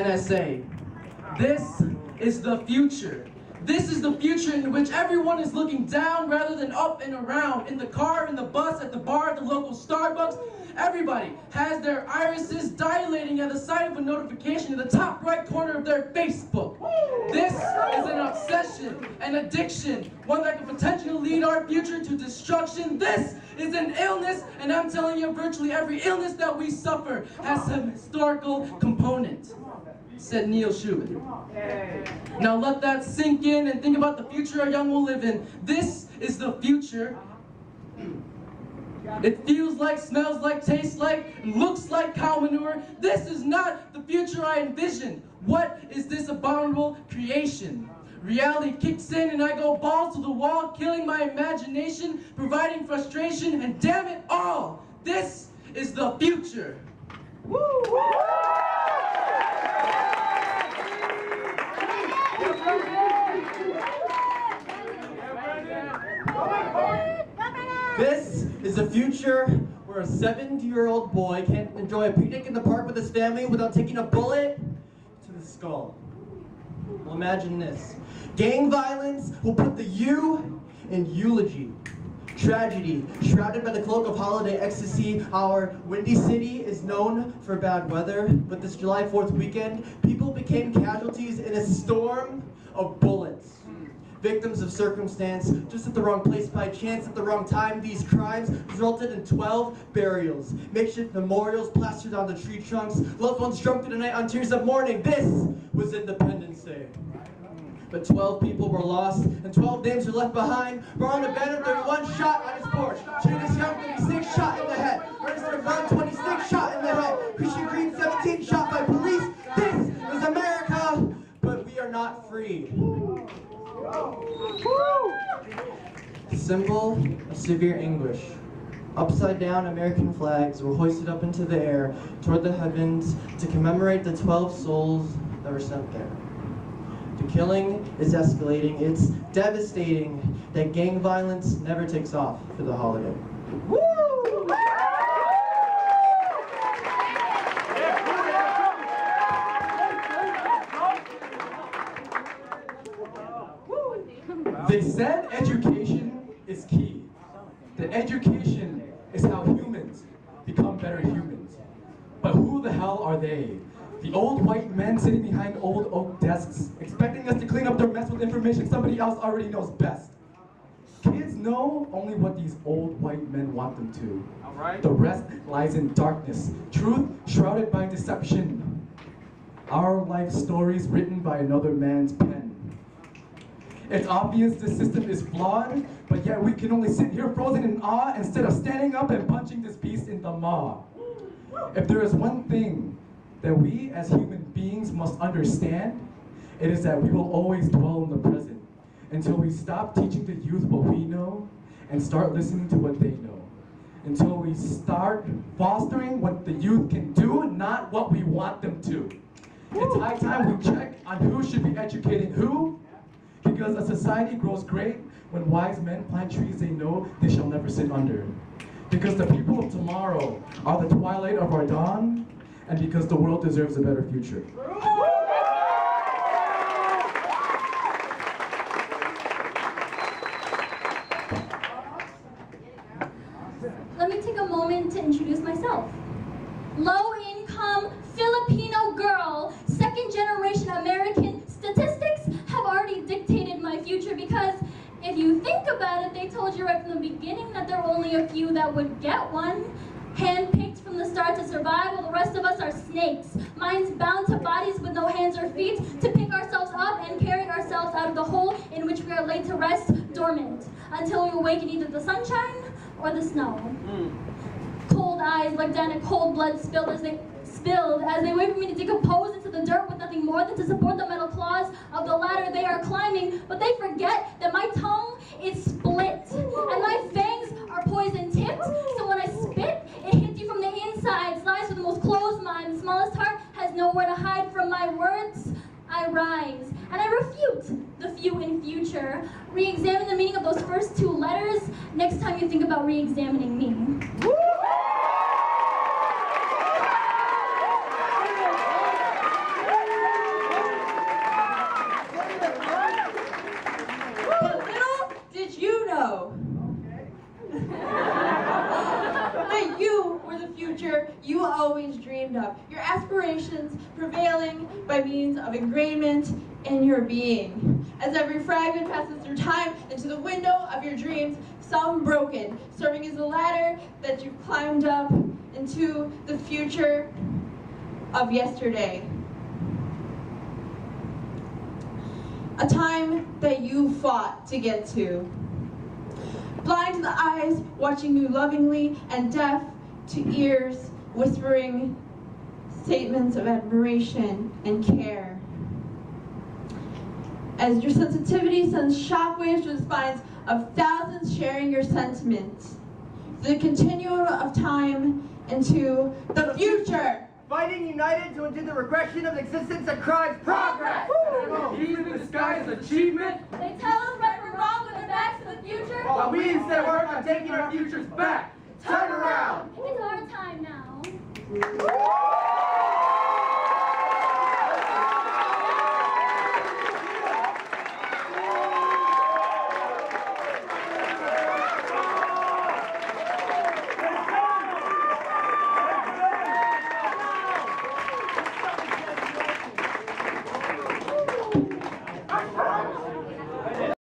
NSA. This is the future. This is the future in which everyone is looking down rather than up and around. In the car, in the bus, at the bar, at the local Starbucks. Everybody has their irises dilating at the sight of a notification in the top right corner of their Facebook. This is an obsession, an addiction, one that could potentially lead our future to destruction. This is an illness, and I'm telling you, virtually every illness that we suffer has some historical component, said Neil Schubin. Now let that sink in and think about the future our young will live in. This is the future. It feels like, smells like, tastes like, and looks like cow manure. This is not the future I envisioned. What is this abominable creation? Reality kicks in and I go balls to the wall, killing my imagination, providing frustration, and damn it all, this is the future. Woo! This is a future where a 70-year-old boy can't enjoy a picnic in the park with his family without taking a bullet to the skull. Well, imagine this. Gang violence will put the U in eulogy. Tragedy, shrouded by the cloak of holiday ecstasy. Our Windy City is known for bad weather, but this July 4th weekend, people became casualties in a storm of bullets. Victims of circumstance, just at the wrong place by chance at the wrong time. These crimes resulted in 12 burials, makeshift memorials plastered on the tree trunks, loved ones drunk through the night on tears of mourning. This was Independence Day. But 12 people were lost, and 12 names were left behind. Ron Abandon, 31 shot on his porch. Janice Young, 36 shot in the head. Ernest Ron, 26 shot in the head. Christian Green, 17 shot by police. This is America, but we are not free. Symbol of severe anguish. Upside down American flags were hoisted up into the air toward the heavens to commemorate the 12 souls that were sent there. The killing is escalating. It's devastating that gang violence never takes off for the holiday. Woo! They said education is key. That education is how humans become better humans. But who the hell are they? The old white men sitting behind old oak desks, expecting us to clean up their mess with information somebody else already knows best. Kids know only what these old white men want them to. The rest lies in darkness, truth shrouded by deception. Our life stories written by another man's pen. It's obvious this system is flawed, but yet we can only sit here frozen in awe instead of standing up and punching this beast in the maw. If there is one thing that we as human beings must understand, it is that we will always dwell in the present until we stop teaching the youth what we know and start listening to what they know. Until we start fostering what the youth can do, not what we want them to. It's high time we check on who should be educating who, because a society grows great when wise men plant trees they know they shall never sit under. Because the people of tomorrow are the twilight of our dawn, and because the world deserves a better future. Let me take a moment to introduce myself. Low-income Filipino girl, second-generation American. Statistics have already dictated my future because if you think about it, they told you right from the beginning that there were only a few that would get one. Handpicked from the start to survive, while the rest of us are snakes. Minds bound to bodies with no hands or feet, to pick ourselves up and carry ourselves out of the hole in which we are laid to rest, dormant, until we awaken either the sunshine or the snow. Cold eyes look down at cold blood spilled as they wait for me to decompose into the dirt with nothing more than to support the metal claws of the ladder they are climbing. But they forget that my tongue is split and my fangs are poison tipped. So when I spit, it hits you from the inside, slides with the most closed mind. The smallest heart has nowhere to hide from my words. I rise and I refute the few in future. Re-examine the meaning of those first two letters next time you think about re-examining me. prevailing by means of ingrainment in your being. As every fragment passes through time into the window of your dreams, some broken, serving as a ladder that you've climbed up into the future of yesterday. A time that you fought to get to. Blind to the eyes, watching you lovingly, and deaf to ears, whispering statements of admiration and care. As your sensitivity sends shockwaves through the spines of thousands sharing your sentiments. The continuum of time into the future. Fighting united to undo the regression of existence that cries progress! Even the sky's achievement, They tell us right from wrong with their backs to the future. while we instead work on taking our futures back. Turn around! It's our time now.